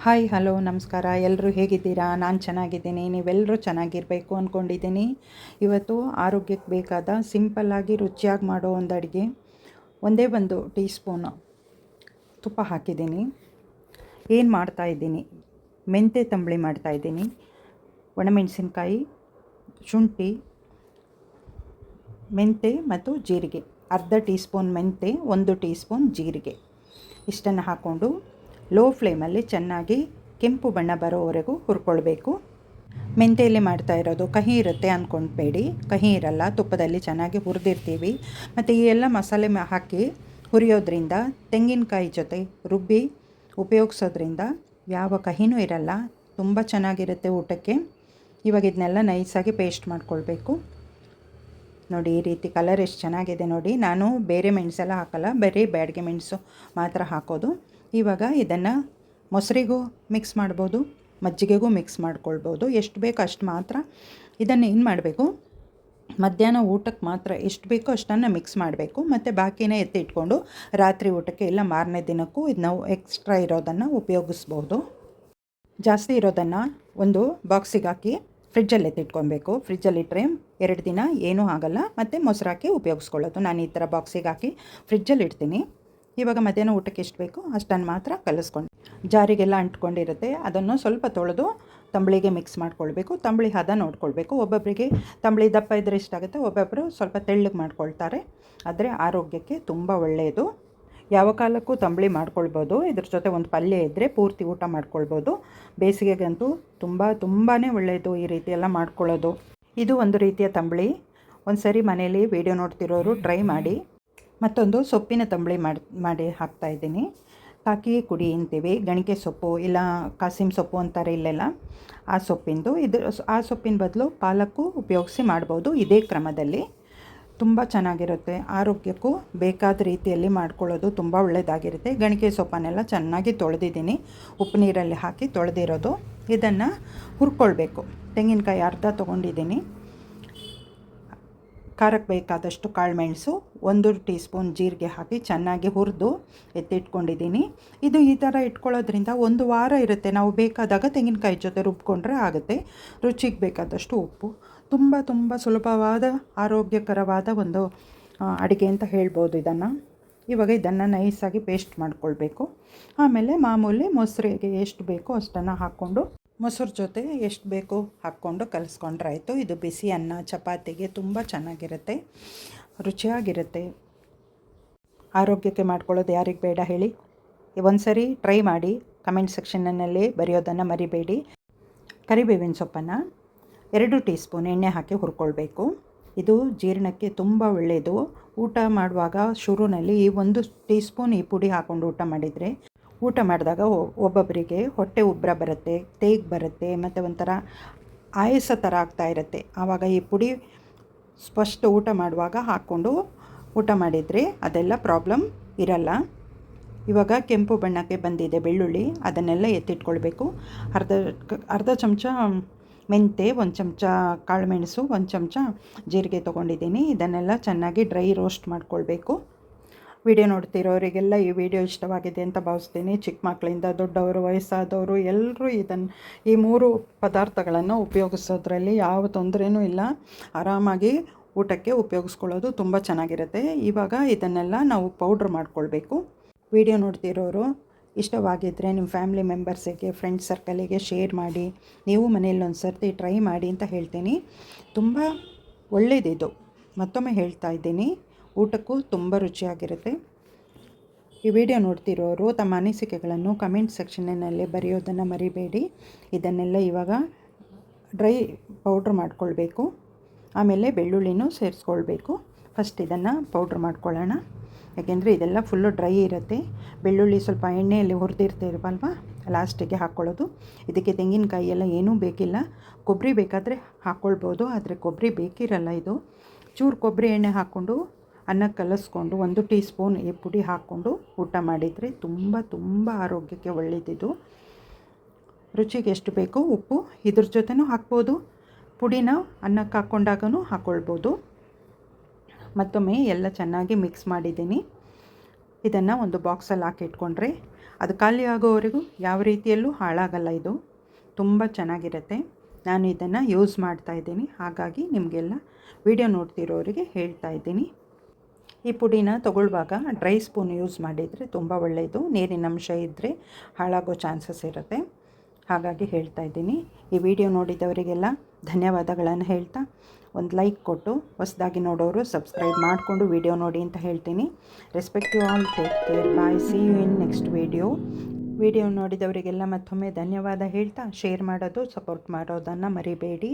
Hi hello ನಮಸ್ಕಾರ. ಎಲ್ಲರೂ ಹೇಗಿದ್ದೀರಾ? ನಾನು ಚೆನ್ನಾಗಿದ್ದೀನಿ. ನೀವೆಲ್ಲರೂ ಚೆನ್ನಾಗಿರಬೇಕು ಅಂದ್ಕೊಂಡಿದ್ದೀನಿ. ಇವತ್ತು ಆರೋಗ್ಯಕ್ಕೆ ಬೇಕಾದ ಸಿಂಪಲ್ಲಾಗಿ ರುಚಿಯಾಗಿ ಮಾಡೋ ಒಂದು ಅಡುಗೆ. ಒಂದೇ ಒಂದು ಟೀ ಸ್ಪೂನು ತುಪ್ಪ ಹಾಕಿದ್ದೀನಿ. ಏನು ಮಾಡ್ತಾಯಿದ್ದೀನಿ, ಮೆಂತ್ಯ ತಂಬಳಿ ಮಾಡ್ತಾಯಿದ್ದೀನಿ. ಒಣಮೆಣಸಿನ್ಕಾಯಿ, ಶುಂಠಿ, ಮೆಂತ್ಯ ಮತ್ತು ಜೀರಿಗೆ, ಅರ್ಧ ಟೀ ಸ್ಪೂನ್ ಮೆಂತ್ಯ, 1 ಟೀ ಸ್ಪೂನ್ ಜೀರಿಗೆ ಇಷ್ಟನ್ನು ಹಾಕ್ಕೊಂಡು ಲೋ ಫ್ಲೇಮಲ್ಲಿ ಚೆನ್ನಾಗಿ ಕೆಂಪು ಬಣ್ಣ ಬರೋವರೆಗೂ ಹುರ್ಕೊಳ್ಬೇಕು. ಮೆಂತ್ಯೆಯಲ್ಲಿ ಮಾಡ್ತಾ ಇರೋದು ಕಹಿ ಇರುತ್ತೆ ಅಂದ್ಕೊಳ್ಬೇಡಿ, ಕಹಿ ಇರಲ್ಲ. ತುಪ್ಪದಲ್ಲಿ ಚೆನ್ನಾಗಿ ಹುರಿದಿರ್ತೀವಿ. ಮತ್ತು ಈ ಎಲ್ಲ ಮಸಾಲೆ ಹಾಕಿ ಹುರಿಯೋದ್ರಿಂದ, ತೆಂಗಿನಕಾಯಿ ಜೊತೆ ರುಬ್ಬಿ ಉಪಯೋಗಿಸೋದ್ರಿಂದ ಯಾವ ಕಹಿನೂ ಇರಲ್ಲ. ತುಂಬ ಚೆನ್ನಾಗಿರುತ್ತೆ ಊಟಕ್ಕೆ. ಇವಾಗ ಇದನ್ನೆಲ್ಲ ನೈಸಾಗಿ ಪೇಸ್ಟ್ ಮಾಡ್ಕೊಳ್ಬೇಕು. ನೋಡಿ, ಈ ರೀತಿ ಕಲರ್ ಎಷ್ಟು ಚೆನ್ನಾಗಿದೆ ನೋಡಿ. ನಾನು ಬೇರೆ ಮೆಣಸೆಲ್ಲ ಹಾಕಲ್ಲ, ಬರೀ ಬ್ಯಾಡಗೆ ಮೆಣಸು ಮಾತ್ರ ಹಾಕೋದು. ಇವಾಗ ಇದನ್ನು ಮೊಸರಿಗೂ ಮಿಕ್ಸ್ ಮಾಡ್ಬೋದು, ಮಜ್ಜಿಗೆಗೂ ಮಿಕ್ಸ್ ಮಾಡ್ಕೊಳ್ಬೋದು. ಎಷ್ಟು ಬೇಕೋ ಅಷ್ಟು ಮಾತ್ರ. ಇದನ್ನು ಏನು ಮಾಡಬೇಕು, ಮಧ್ಯಾಹ್ನ ಊಟಕ್ಕೆ ಮಾತ್ರ ಎಷ್ಟು ಬೇಕೋ ಅಷ್ಟನ್ನು ಮಿಕ್ಸ್ ಮಾಡಬೇಕು. ಮತ್ತು ಬಾಕಿನೇ ಎತ್ತಿಟ್ಕೊಂಡು ರಾತ್ರಿ ಊಟಕ್ಕೆ ಇಲ್ಲ ಮಾರನೇ ದಿನಕ್ಕೂ ಇದು ನಾವು ಎಕ್ಸ್ಟ್ರಾ ಇರೋದನ್ನು ಉಪಯೋಗಿಸ್ಬೋದು. ಜಾಸ್ತಿ ಇರೋದನ್ನು ಒಂದು ಬಾಕ್ಸಿಗೆ ಹಾಕಿ ಫ್ರಿಜ್ಜಲ್ಲಿ ಎತ್ತಿಟ್ಕೊಬೇಕು. ಫ್ರಿಜ್ಜಲ್ಲಿಟ್ಟರೆ 2 ದಿನ ಏನೂ ಆಗಲ್ಲ. ಮತ್ತು ಮೊಸರು ಹಾಕಿ ಉಪಯೋಗಿಸ್ಕೊಳ್ಳೋದು. ನಾನು ಈ ಥರ ಬಾಕ್ಸಿಗೆ ಹಾಕಿ ಫ್ರಿಜ್ಜಲ್ಲಿ ಇಡ್ತೀನಿ. ಇವಾಗ ಮಧ್ಯಾಹ್ನ ಊಟಕ್ಕೆ ಎಷ್ಟು ಬೇಕೋ ಅಷ್ಟನ್ನು ಮಾತ್ರ ಕಲಿಸ್ಕೊಂಡು, ಜಾರಿಗೆಲ್ಲ ಅಂಟ್ಕೊಂಡಿರುತ್ತೆ, ಅದನ್ನು ಸ್ವಲ್ಪ ತೊಳೆದು ತಂಬಳಿಗೆ ಮಿಕ್ಸ್ ಮಾಡ್ಕೊಳ್ಬೇಕು. ತಂಬಳಿ ಹದ ನೋಡ್ಕೊಳ್ಬೇಕು. ಒಬ್ಬೊಬ್ಬರಿಗೆ ತಂಬಳಿ ದಪ್ಪ ಇದ್ದರೆ ಇಷ್ಟ ಆಗುತ್ತೆ, ಒಬ್ಬೊಬ್ಬರು ಸ್ವಲ್ಪ ತೆಳ್ಳಗೆ ಮಾಡ್ಕೊಳ್ತಾರೆ. ಆದರೆ ಆರೋಗ್ಯಕ್ಕೆ ತುಂಬ ಒಳ್ಳೆಯದು. ಯಾವ ಕಾಲಕ್ಕೂ ತಂಬಳಿ ಮಾಡ್ಕೊಳ್ಬೋದು. ಇದ್ರ ಜೊತೆ ಒಂದು ಪಲ್ಯ ಇದ್ದರೆ ಪೂರ್ತಿ ಊಟ ಮಾಡ್ಕೊಳ್ಬೋದು. ಬೇಸಿಗೆಗಂತೂ ತುಂಬಾ ಒಳ್ಳೆಯದು ಈ ರೀತಿ ಎಲ್ಲ ಮಾಡ್ಕೊಳ್ಳೋದು. ಇದು ಒಂದು ರೀತಿಯ ತಂಬಳಿ. ಒಂದು ಸರಿ ಮನೇಲಿ ವಿಡಿಯೋ ನೋಡ್ತಿರೋರು ಟ್ರೈ ಮಾಡಿ. ಮತ್ತೊಂದು ಸೊಪ್ಪಿನ ತಂಬಳಿ ಮಾಡಿ ಹಾಕ್ತಾಯಿದ್ದೀನಿ. ಕಾಕಿ ಕುಡಿ ಅಂತೀವಿ, ಗಣಿಕೆ ಸೊಪ್ಪು ಇಲ್ಲ ಕಾಸಿಮ್ ಸೊಪ್ಪು ಅಂತಾರೆ ಇಲ್ಲೆಲ್ಲ, ಆ ಸೊಪ್ಪಿಂದು. ಆ ಸೊಪ್ಪಿನ ಬದಲು ಪಾಲಕ್ಕು ಉಪಯೋಗಿಸಿ ಮಾಡ್ಬೋದು. ಇದೇ ಕ್ರಮದಲ್ಲಿ ತುಂಬ ಚೆನ್ನಾಗಿರುತ್ತೆ. ಆರೋಗ್ಯಕ್ಕೂ ಬೇಕಾದ ರೀತಿಯಲ್ಲಿ ಮಾಡ್ಕೊಳ್ಳೋದು ತುಂಬ ಒಳ್ಳೆಯದಾಗಿರುತ್ತೆ. ಗಣಿಕೆ ಸೊಪ್ಪನ್ನೆಲ್ಲ ಚೆನ್ನಾಗಿ ತೊಳೆದಿದ್ದೀನಿ, ಉಪ್ಪು ನೀರಲ್ಲಿ ಹಾಕಿ ತೊಳೆದಿರೋದು. ಇದನ್ನು ಹುರ್ಕೊಳ್ಬೇಕು. ತೆಂಗಿನಕಾಯಿ ಅರ್ಧ ತೊಗೊಂಡಿದ್ದೀನಿ. ಖಾರಕ್ಕೆ ಬೇಕಾದಷ್ಟು ಕಾಳುಮೆಣಸು, 1 ಟೀ ಸ್ಪೂನ್ ಜೀರಿಗೆ ಹಾಕಿ ಚೆನ್ನಾಗಿ ಹುರಿದು ಎತ್ತಿಟ್ಕೊಂಡಿದ್ದೀನಿ. ಇದು ಈ ಥರ ಇಟ್ಕೊಳ್ಳೋದ್ರಿಂದ 1 ವಾರ ಇರುತ್ತೆ. ನಾವು ಬೇಕಾದಾಗ ತೆಂಗಿನಕಾಯಿ ಜೊತೆ ರುಬ್ಕೊಂಡ್ರೆ ಆಗುತ್ತೆ. ರುಚಿಗೆ ಬೇಕಾದಷ್ಟು ಉಪ್ಪು. ತುಂಬ ಸುಲಭವಾದ ಆರೋಗ್ಯಕರವಾದ ಒಂದು ಅಡುಗೆ ಅಂತ ಹೇಳ್ಬೋದು ಇದನ್ನು. ಇವಾಗ ಇದನ್ನು ನೈಸಾಗಿ ಪೇಸ್ಟ್ ಮಾಡ್ಕೊಳ್ಬೇಕು. ಆಮೇಲೆ ಮಾಮೂಲಿ ಮೊಸರಿಗೆ ಎಷ್ಟು ಬೇಕೋ ಅಷ್ಟನ್ನು ಹಾಕ್ಕೊಂಡು, ಮೊಸರು ಜೊತೆ ಎಷ್ಟು ಬೇಕೋ ಹಾಕ್ಕೊಂಡು ಕಲಿಸ್ಕೊಂಡ್ರೆ ಆಯಿತು. ಇದು ಬಿಸಿ ಅನ್ನ ಚಪಾತಿಗೆ ತುಂಬ ಚೆನ್ನಾಗಿರುತ್ತೆ, ರುಚಿಯಾಗಿರುತ್ತೆ. ಆರೋಗ್ಯಕ್ಕೆ ಮಾಡ್ಕೊಳ್ಳೋದು ಯಾರಿಗೆ ಬೇಡ ಹೇಳಿ? ಒಂದು ಸರಿ ಟ್ರೈ ಮಾಡಿ. ಕಮೆಂಟ್ ಸೆಕ್ಷನ್ನಲ್ಲಿ ಬರೆಯೋದನ್ನು ಮರಿಬೇಡಿ. ಕರಿಬೇವಿನ ಸೊಪ್ಪನ್ನು 2 ಟೀ ಸ್ಪೂನ್ ಎಣ್ಣೆ ಹಾಕಿ ಹುರ್ಕೊಳ್ಬೇಕು. ಇದು ಜೀರ್ಣಕ್ಕೆ ತುಂಬ ಒಳ್ಳೆಯದು. ಊಟ ಮಾಡುವಾಗ ಶುರುವಿನಲ್ಲಿ ಈ 1 ಟೀ ಸ್ಪೂನ್ ಈ ಪುಡಿ ಹಾಕ್ಕೊಂಡು ಊಟ ಮಾಡಿದರೆ, ಊಟ ಮಾಡಿದಾಗ ಒಬ್ಬೊಬ್ಬರಿಗೆ ಹೊಟ್ಟೆ ಉಬ್ಬರ ಬರುತ್ತೆ, ತೇಗ್ ಬರುತ್ತೆ, ಮತ್ತು ಒಂಥರ ಆಯಾಸ ಥರ ಆಗ್ತಾಯಿರುತ್ತೆ. ಆವಾಗ ಈ ಪುಡಿ ಸ್ಪಷ್ಟ ಊಟ ಮಾಡುವಾಗ ಹಾಕ್ಕೊಂಡು ಊಟ ಮಾಡಿದರೆ ಅದೆಲ್ಲ ಪ್ರಾಬ್ಲಮ್ ಇರಲ್ಲ. ಇವಾಗ ಕೆಂಪು ಬಣ್ಣಕ್ಕೆ ಬಂದಿದೆ ಬೆಳ್ಳುಳ್ಳಿ, ಅದನ್ನೆಲ್ಲ ಎತ್ತಿಟ್ಕೊಳ್ಬೇಕು. ಅರ್ಧ ಚಮಚ ಮೆಂತ್ಯ, 1 ಚಮಚ ಕಾಳುಮೆಣಸು, 1 ಚಮಚ ಜೀರಿಗೆ ತೊಗೊಂಡಿದ್ದೀನಿ. ಇದನ್ನೆಲ್ಲ ಚೆನ್ನಾಗಿ ಡ್ರೈ ರೋಸ್ಟ್ ಮಾಡ್ಕೊಳ್ಬೇಕು. ವಿಡಿಯೋ ನೋಡ್ತಿರೋರಿಗೆಲ್ಲ ಈ ವಿಡಿಯೋ ಇಷ್ಟವಾಗಿದೆ ಅಂತ ಭಾವಿಸ್ತೀನಿ. ಚಿಕ್ಕ ಮಕ್ಕಳಿಂದ ದೊಡ್ಡವರು, ವಯಸ್ಸಾದವರು ಎಲ್ಲರೂ ಈ 3 ಪದಾರ್ಥಗಳನ್ನು ಉಪಯೋಗಿಸೋದ್ರಲ್ಲಿ ಯಾವ ತೊಂದರೆನೂ ಇಲ್ಲ. ಆರಾಮಾಗಿ ಊಟಕ್ಕೆ ಉಪಯೋಗಿಸ್ಕೊಳ್ಳೋದು ತುಂಬ ಚೆನ್ನಾಗಿರುತ್ತೆ. ಇವಾಗ ಇದನ್ನೆಲ್ಲ ನಾವು ಪೌಡ್ರ್ ಮಾಡ್ಕೊಳ್ಬೇಕು. ವಿಡಿಯೋ ನೋಡ್ತಿರೋರು ಇಷ್ಟವಾಗಿದ್ದರೆ ನಿಮ್ಮ ಫ್ಯಾಮಿಲಿ ಮೆಂಬರ್ಸಿಗೆ, ಫ್ರೆಂಡ್ಸ್ ಸರ್ಕಲಿಗೆ ಶೇರ್ ಮಾಡಿ. ನೀವು ಮನೇಲಿ ಒಂದು ಸರ್ತಿ ಟ್ರೈ ಮಾಡಿ ಅಂತ ಹೇಳ್ತೀನಿ. ತುಂಬ ಒಳ್ಳೆಯದಿದು. ಮತ್ತೊಮ್ಮೆ ಹೇಳ್ತಾ ಇದ್ದೀನಿ, ಊಟಕ್ಕೂ ತುಂಬ ರುಚಿಯಾಗಿರುತ್ತೆ. ಈ ವಿಡಿಯೋ ನೋಡ್ತಿರೋರು ತಮ್ಮ ಅನಿಸಿಕೆಗಳನ್ನು ಕಮೆಂಟ್ ಸೆಕ್ಷನ್ನಲ್ಲಿ ಬರೆಯೋದನ್ನು ಮರಿಬೇಡಿ. ಇದನ್ನೆಲ್ಲ ಇವಾಗ ಡ್ರೈ ಪೌಡ್ರ್ ಮಾಡ್ಕೊಳ್ಬೇಕು. ಆಮೇಲೆ ಬೆಳ್ಳುಳ್ಳಿನೂ ಸೇರಿಸ್ಕೊಳ್ಬೇಕು. ಫಸ್ಟ್ ಇದನ್ನು ಪೌಡ್ರ್ ಮಾಡ್ಕೊಳ್ಳೋಣ, ಯಾಕೆಂದರೆ ಇದೆಲ್ಲ ಫುಲ್ಲು ಡ್ರೈ ಇರುತ್ತೆ. ಬೆಳ್ಳುಳ್ಳಿ ಸ್ವಲ್ಪ ಎಣ್ಣೆಯಲ್ಲಿ ಹುರಿದಿರ್ತೀವಲ್ವ, ಲಾಸ್ಟಿಗೆ ಹಾಕ್ಕೊಳ್ಳೋದು. ಇದಕ್ಕೆ ತೆಂಗಿನಕಾಯಿ ಎಲ್ಲ ಏನೂ ಬೇಕಿಲ್ಲ. ಕೊಬ್ಬರಿ ಬೇಕಾದರೆ ಹಾಕ್ಕೊಳ್ಬೋದು, ಆದರೆ ಕೊಬ್ಬರಿ ಬೇಕಿರಲ್ಲ. ಇದು ಚೂರು ಕೊಬ್ಬರಿ ಎಣ್ಣೆ ಹಾಕ್ಕೊಂಡು ಅನ್ನಕ್ಕೆ ಕಲಿಸ್ಕೊಂಡು 1 ಟೀ ಸ್ಪೂನ್ ಈ ಪುಡಿ ಹಾಕ್ಕೊಂಡು ಊಟ ಮಾಡಿದರೆ ತುಂಬ ಆರೋಗ್ಯಕ್ಕೆ ಒಳ್ಳೆಯದಿದು. ರುಚಿಗೆ ಎಷ್ಟು ಬೇಕೋ ಉಪ್ಪು ಇದ್ರ ಜೊತೆನೂ ಹಾಕ್ಬೋದು. ಪುಡಿನ ಅನ್ನಕ್ಕೆ ಹಾಕ್ಕೊಂಡಾಗೂ ಹಾಕ್ಕೊಳ್ಬೋದು. ಮತ್ತೊಮ್ಮೆ ಎಲ್ಲ ಚೆನ್ನಾಗಿ ಮಿಕ್ಸ್ ಮಾಡಿದ್ದೀನಿ. ಇದನ್ನು ಒಂದು ಬಾಕ್ಸಲ್ಲಿ ಹಾಕಿಟ್ಕೊಂಡ್ರೆ ಅದು ಖಾಲಿ ಆಗೋವರೆಗೂ ಯಾವ ರೀತಿಯಲ್ಲೂ ಹಾಳಾಗಲ್ಲ. ಇದು ತುಂಬ ಚೆನ್ನಾಗಿರುತ್ತೆ. ನಾನು ಇದನ್ನು ಯೂಸ್ ಮಾಡ್ತಾಯಿದ್ದೀನಿ, ಹಾಗಾಗಿ ನಿಮಗೆಲ್ಲ ವಿಡಿಯೋ ನೋಡ್ತಿರೋರಿಗೆ ಹೇಳ್ತಾ ಇದ್ದೀನಿ. ಈ ಪುಡಿನ ತೊಗೊಳ್ಳುವಾಗ ಡ್ರೈ ಸ್ಪೂನ್ ಯೂಸ್ ಮಾಡಿದರೆ ತುಂಬ ಒಳ್ಳೆಯದು. ನೀರಿನ ಅಂಶ ಇದ್ದರೆ ಹಾಳಾಗೋ ಚಾನ್ಸಸ್ ಇರುತ್ತೆ, ಹಾಗಾಗಿ ಹೇಳ್ತಾ ಇದ್ದೀನಿ. ಈ ವಿಡಿಯೋ ನೋಡಿದವರಿಗೆಲ್ಲ ಧನ್ಯವಾದಗಳನ್ನು ಹೇಳ್ತಾ ಒಂದು ಲೈಕ್ ಕೊಟ್ಟು ಹೊಸದಾಗಿ ನೋಡೋರು ಸಬ್ಸ್ಕ್ರೈಬ್ ಮಾಡಿಕೊಂಡು ವಿಡಿಯೋ ನೋಡಿ ಅಂತ ಹೇಳ್ತೀನಿ. Respect you all, take care, bye, see you in next video ನೋಡಿದವರಿಗೆಲ್ಲ ಮತ್ತೊಮ್ಮೆ ಧನ್ಯವಾದ ಹೇಳ್ತಾ ಶೇರ್ ಮಾಡೋದು ಸಪೋರ್ಟ್ ಮಾಡೋದನ್ನು ಮರಿಬೇಡಿ.